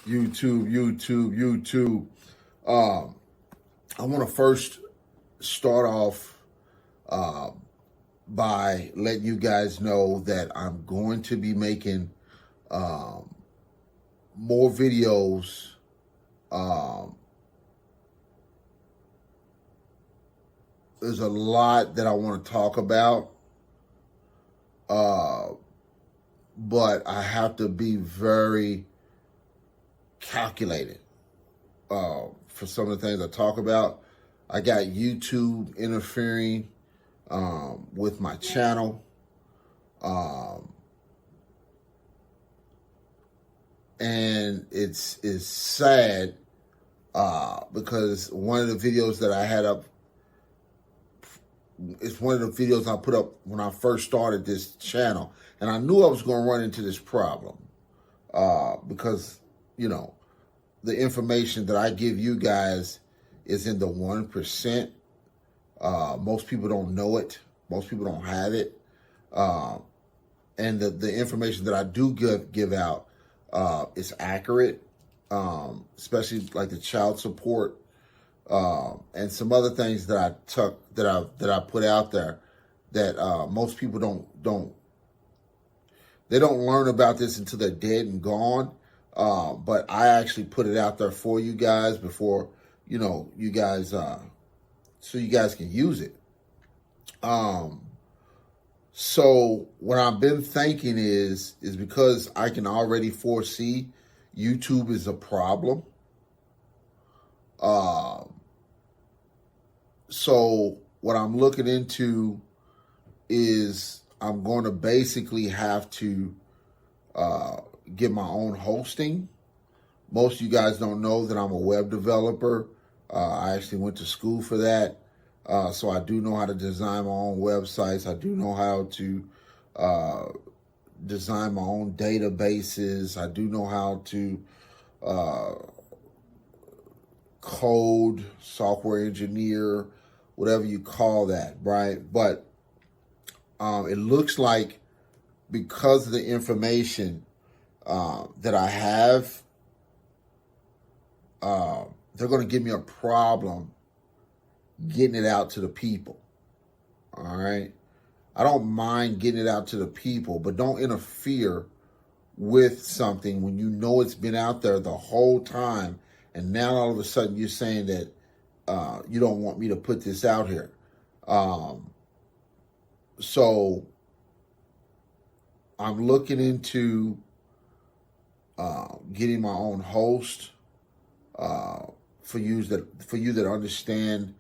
YouTube. I want to first start off by letting you guys know that I'm going to be making more videos. There's a lot that I want to talk about, but I have to be very calculated for some of the things I talk about. I got YouTube interfering with my channel. And it's sad because one of the videos that I had up, it's one of the videos I put up when I first started this channel. And I knew I was going to run into this problem because, you know, the information that I give you guys is in the 1%. Most people don't know it. Most people don't have it. And the information that I do give out is accurate, especially like the child support and some other things that I put out there that most people don't learn about this until they're dead and gone. But I actually put it out there for you guys before, you know, you guys, so you guys can use it. So what I've been thinking is because I can already foresee YouTube is a problem. So what I'm looking into is I'm going to basically have to get my own hosting. Most of you guys don't know that I'm a web developer. I actually went to school for that. So I do know how to design my own websites. I do know how to design my own databases. I do know how to code, software engineer, whatever you call that, right? But it looks like because of the information that I have, they're going to give me a problem getting it out to the people. All right. I don't mind getting it out to the people, but don't interfere with something when you know it's been out there the whole time. And now all of a sudden you're saying that you don't want me to put this out here. So I'm looking into getting my own host for you that understand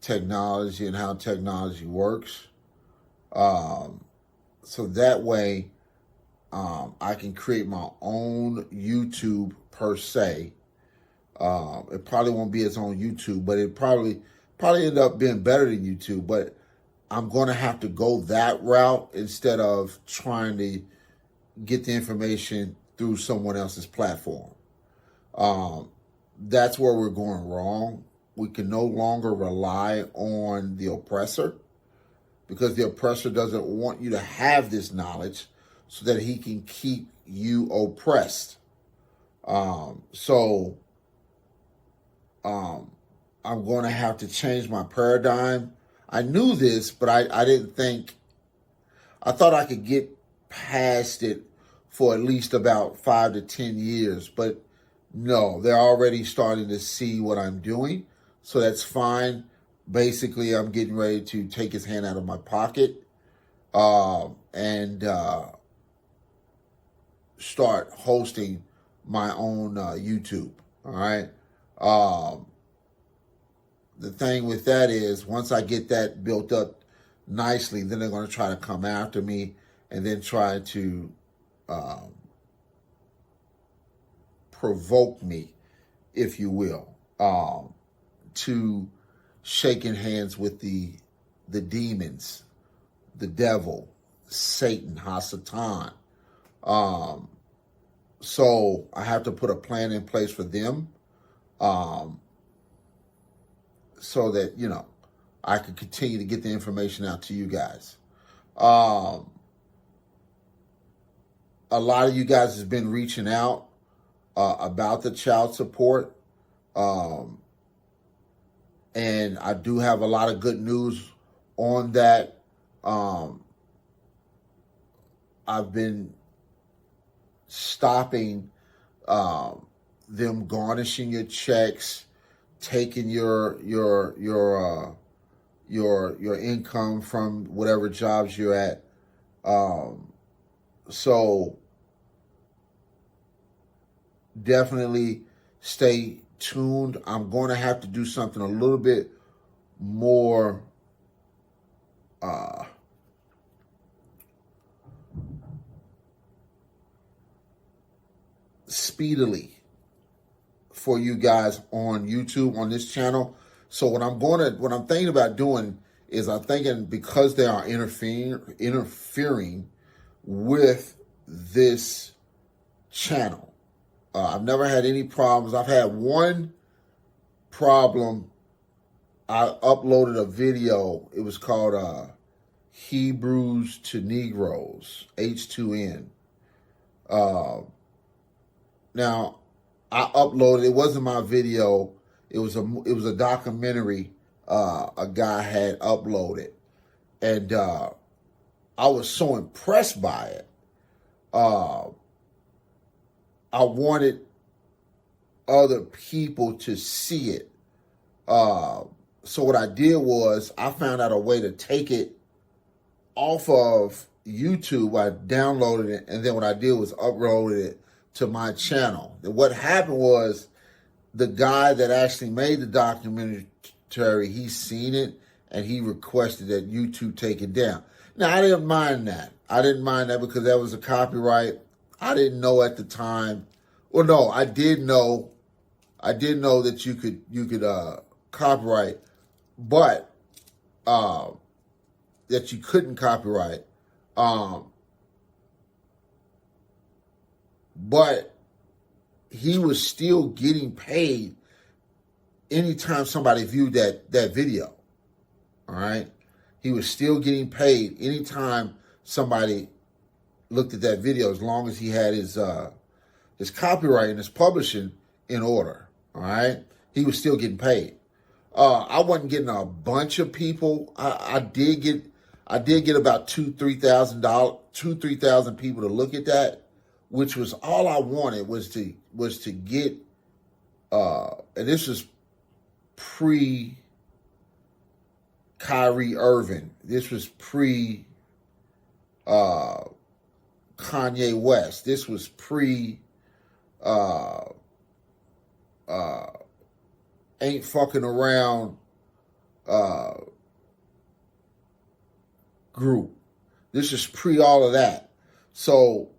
technology and how technology works. So that way I can create my own YouTube per se. It probably won't be its own YouTube, but it probably end up being better than YouTube. But I'm going to have to go that route instead of trying to get the information through someone else's platform. That's where we're going wrong. We can no longer rely on the oppressor because the oppressor doesn't want you to have this knowledge so that he can keep you oppressed. So I'm going to have to change my paradigm. I knew this, but I didn't think, I thought I could get past it for at least about 5 to 10 years, but no, they're already starting to see what I'm doing. So that's fine. Basically, I'm getting ready to take his hand out of my pocket and start hosting my own YouTube. All right. The thing with that is once I get that built up nicely, then they're going to try to come after me and then try to provoke me, if you will, to shaking hands with the demons, the devil, Satan, Hasatan. So I have to put a plan in place for them, so that, you know, I can continue to get the information out to you guys. A lot of you guys has been reaching out about the child support. And I do have a lot of good news on that. I've been stopping them garnishing your checks, taking your income from whatever jobs you're at. So definitely stay tuned. I'm going to have to do something a little bit more speedily for you guys on YouTube on this channel. So what I'm thinking about doing is I'm thinking, because they are interfering with this channel. I've never had any problems. I've had one problem. I uploaded a video. It was called Hebrews to Negroes, H2N. Now, I uploaded. It wasn't my video. It was a documentary a guy had uploaded, and I was so impressed by it. I wanted other people to see it. So what I did was I found out a way to take it off of YouTube. I downloaded it, and then what I did was uploaded it to my channel. And what happened was, the guy that actually made the documentary, he's seen it, and he requested that YouTube take it down. Now, I didn't mind that. Because that was a copyright. I didn't know at the time. Well, no, I did know. I did know that you could copyright, but that you couldn't copyright. But he was still getting paid anytime somebody viewed that video. All right? He was still getting paid anytime somebody looked at that video, as long as he had his copyright and his publishing in order. All right? He was still getting paid. I wasn't getting a bunch of people. I did get about 2,000-3,000 people to look at that, which was all I wanted, was to get, and this was pre Kyrie Irving. This was pre Kanye West. This was pre ain't fucking around group. This is pre all of that. So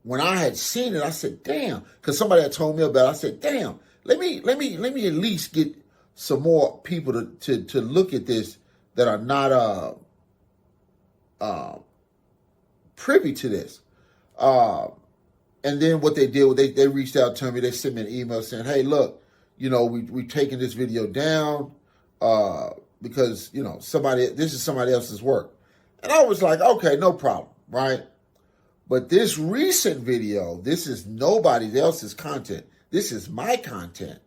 when I had seen it, I said, damn, because somebody had told me about it. I said, damn, let me at least get some more people to look at this that are not privy to this. And then what they did, they reached out to me. They sent me an email saying, hey, look, we taking this video down because, this is somebody else's work. And I was like, okay, no problem, right? But this recent video, this is nobody else's content. This is my content.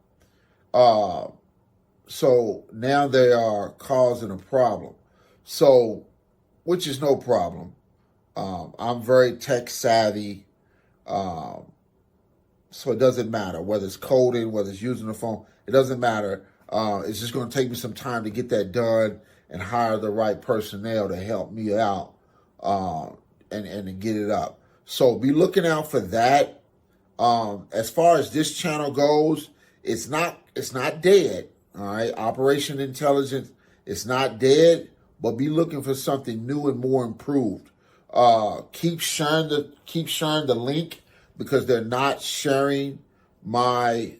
So now they are causing a problem. So, which is no problem. I'm very tech savvy. So it doesn't matter whether it's coding, whether it's using the phone. It doesn't matter. It's just going to take me some time to get that done and hire the right personnel to help me out and to get it up. So be looking out for that. As far as this channel goes, it's not dead. All right, Operation Intelligence, it's not dead, but be looking for something new and more improved. Keep sharing the link, because they're not sharing the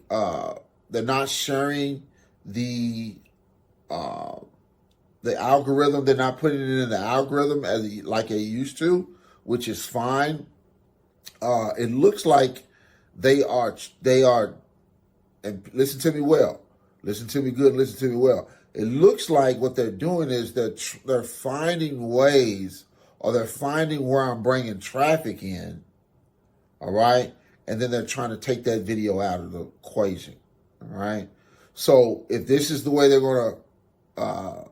algorithm. They're not putting it in the algorithm like they used to, which is fine. It looks like they are, and listen to me well, listen to me good, listen to me well. It looks like what they're doing is they're finding ways, or they're finding where I'm bringing traffic in, all right? and then they're trying to take that video out of the equation. All right. So if this is the way they're going to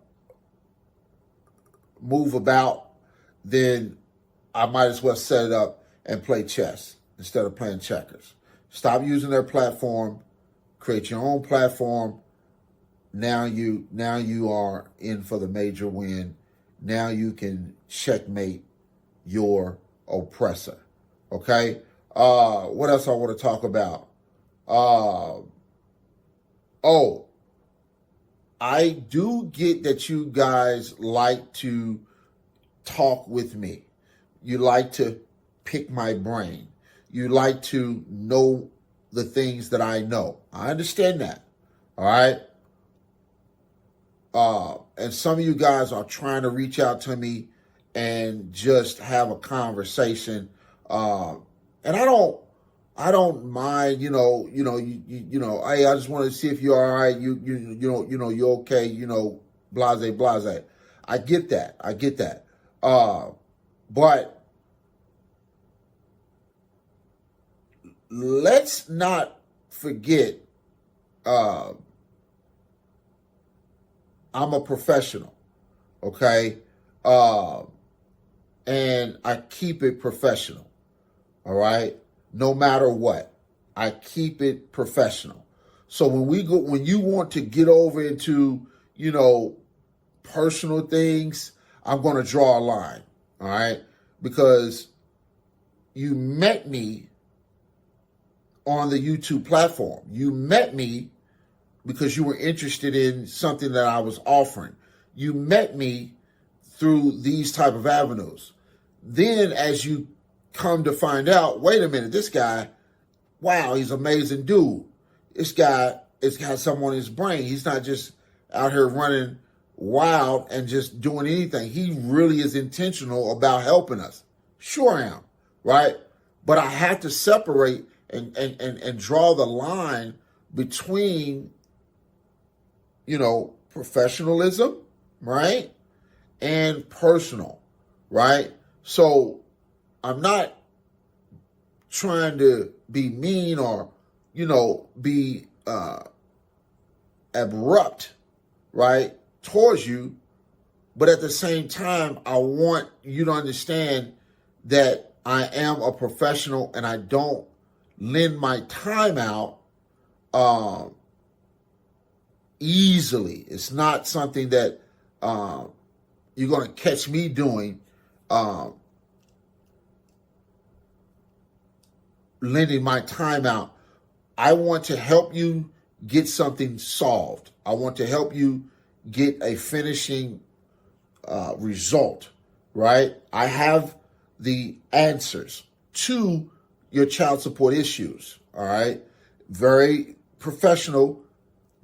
move about, then I might as well set it up and play chess instead of playing checkers. Stop using their platform. Create your own platform. Now you are in for the major win. Now you can checkmate your oppressor. Okay? What else I want to talk about? I do get that you guys like to talk with me. You like to pick my brain. You like to know the things that I know. I understand that. All right? And some of you guys are trying to reach out to me and just have a conversation. And I don't mind, hey, I just wanted to see if you're all right. You're okay, blase. I get that. But let's not forget, I'm a professional, okay? And I keep it professional, all right? No matter what, I keep it professional. So when you want to get over into, personal things, I'm going to draw a line, all right? Because you met me on the YouTube platform. You met me because you were interested in something that I was offering. You met me through these type of avenues. Then as you come to find out, wait a minute, this guy, wow, he's an amazing dude. This guy has got something on his brain. He's not just out here running wild and just doing anything. He really is intentional about helping us. Sure I am, right? But I have to separate and draw the line between, professionalism, right? And personal, right? So I'm not trying to be mean or, be abrupt, right, towards you. But at the same time, I want you to understand that I am a professional and I don't lend my time out easily. It's not something that you're going to catch me doing, lending my time out. I want to help you get something solved. I want to help you get a finishing result, right? I have the answers to your child support issues, all right? Very professional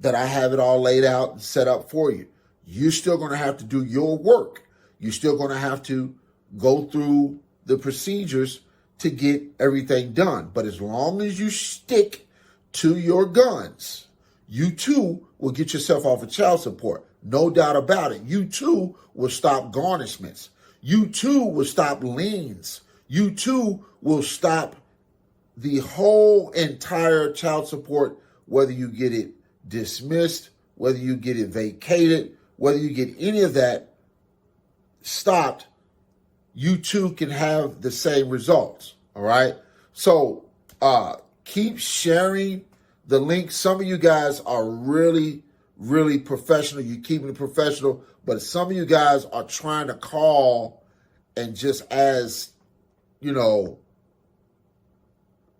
that I have it all laid out and set up for you. You're still going to have to do your work. You're still going to have to go through the procedures to get everything done. But as long as you stick to your guns, you too will get yourself off of child support. No doubt about it. You too will stop garnishments. You too will stop liens. You too will stop the whole entire child support, whether you get it dismissed, whether you get it vacated, whether you get any of that stopped, you too can have the same results. All right. So keep sharing the link. Some of you guys are really, really professional. You're keeping it professional, but some of you guys are trying to call and just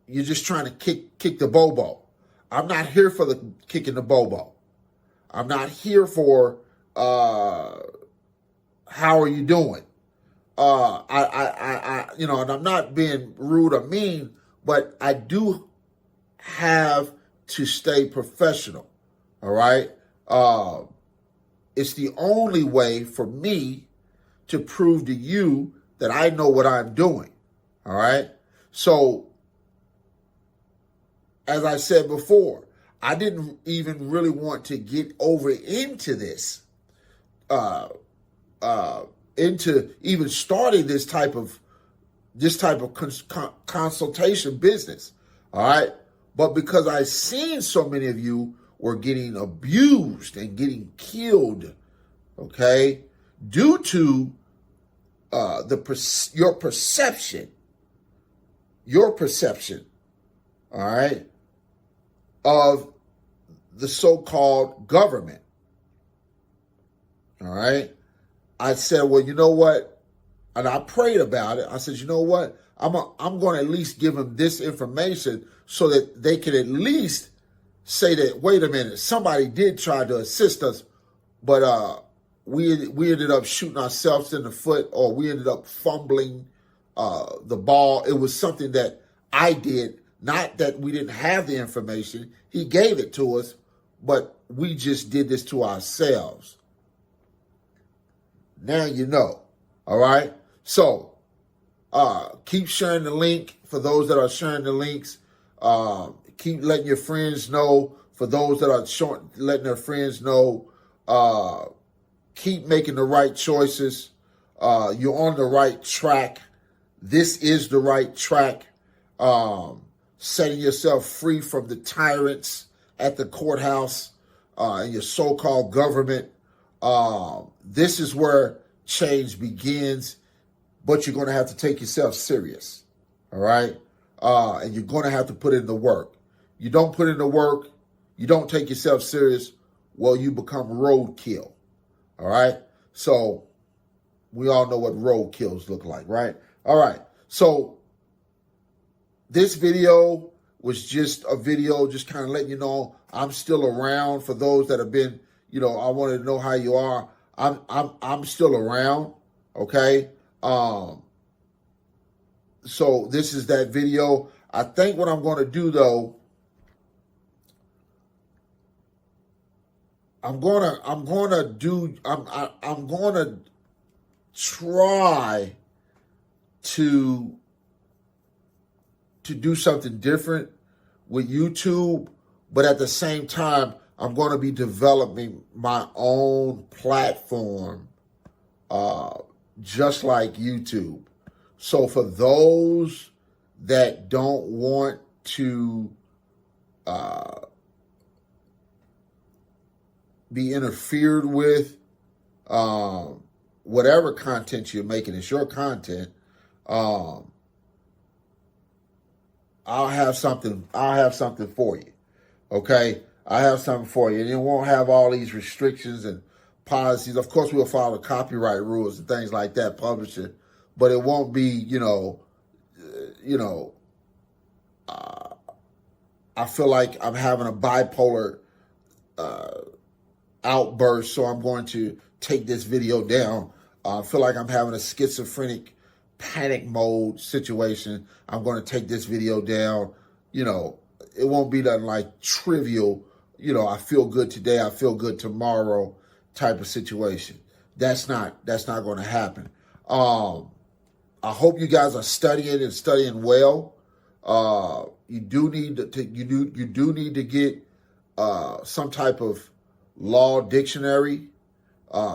you're just trying to kick the bobo. I'm not here for the kicking the bobo. I'm not here for how are you doing? And I'm not being rude or mean, but I do have to stay professional. All right. It's the only way for me to prove to you that I know what I'm doing. All right. So, as I said before, I didn't even really want to get over into this, into even starting this type of consultation business. All right. But because I seen so many of you were getting abused and getting killed, okay, due to your perception, all right, of the so-called government. All right. I said, well, you know what? And I prayed about it. I said, you know what? I'm going to at least give them this information so that they can at least say that, wait a minute, somebody did try to assist us, but we ended up shooting ourselves in the foot, or we ended up fumbling the ball. It was something that I did, not that we didn't have the information. He gave it to us, but we just did this to ourselves. Now you know. All right? So, keep sharing the link for those that are sharing the links. Keep letting your friends know for those that are letting their friends know. Keep making the right choices. You're on the right track. This is the right track. Setting yourself free from the tyrants at the courthouse and your so-called government. This is where change begins, but you're going to have to take yourself serious. All right? And you're going to have to put in the work. You don't put in the work, you don't take yourself serious, well, you become roadkill. All right? So we all know what roadkills look like, right? All right. So this video was just a video just kind of letting you know I'm still around. For those that have been, I wanted to know how you are. I'm still around, okay? So this is that video. I think what I'm going to do, though, I'm going to try to do something different with YouTube, but at the same time, I'm going to be developing my own platform, just like YouTube. So for those that don't want to be interfered with, whatever content you're making, it's your content. I'll have something for you. Okay? I have something for you. And it won't have all these restrictions and policies. Of course, we'll follow copyright rules and things like that, publishing, but it won't be, I feel like I'm having a bipolar outburst, so I'm going to take this video down. I feel like I'm having a schizophrenic panic mode situation. I'm going to take this video down. It won't be nothing like trivial, I feel good today, I feel good tomorrow type of situation. That's not going to happen. I hope you guys are studying well. You do need to get some type of law dictionary,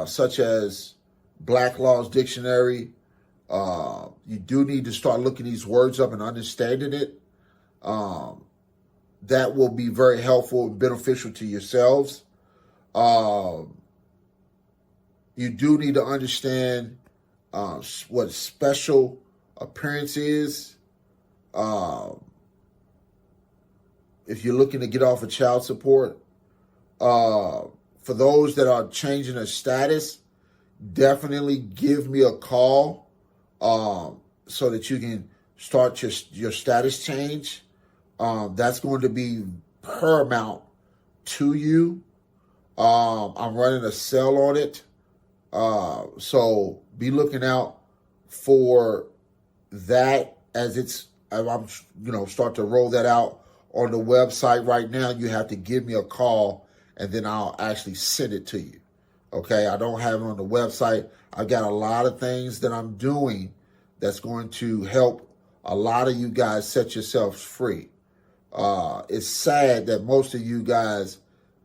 such as Black Laws Dictionary. You do need to start looking these words up and understanding it. That will be very helpful and beneficial to yourselves. You do need to understand what special appearance is. If you're looking to get off of child support, for those that are changing their status, definitely give me a call so that you can start your status change. That's going to be paramount to you. I'm running a sale on it. So be looking out for that as I'm start to roll that out on the website. Right now, you have to give me a call and then I'll actually send it to you. Okay. I don't have it on the website. I've got a lot of things that I'm doing that's going to help a lot of you guys set yourselves free. It's sad that most of you guys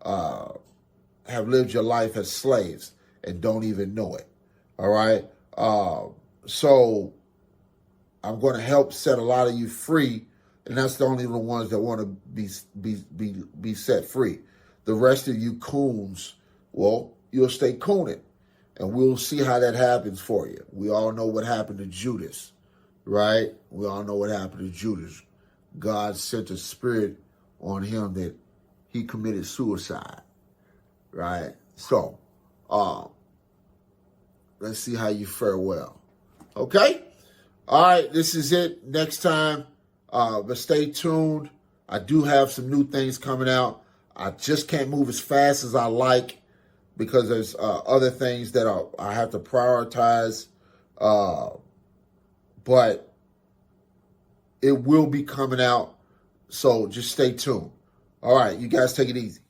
have lived your life as slaves and don't even know it. All right. So I'm going to help set a lot of you free and that's the only the ones that want to be set free. The rest of you coons, well, you'll stay cooning, and we'll see how that happens for you. We all know what happened to Judas, right? We all know what happened to Judas. God sent a spirit on him that he committed suicide, right? So, let's see how you fare well. Okay? All right, this is it. Next time, but stay tuned. I do have some new things coming out. I just can't move as fast as I like because there's other things that I have to prioritize. But it will be coming out, so just stay tuned. All right, you guys take it easy.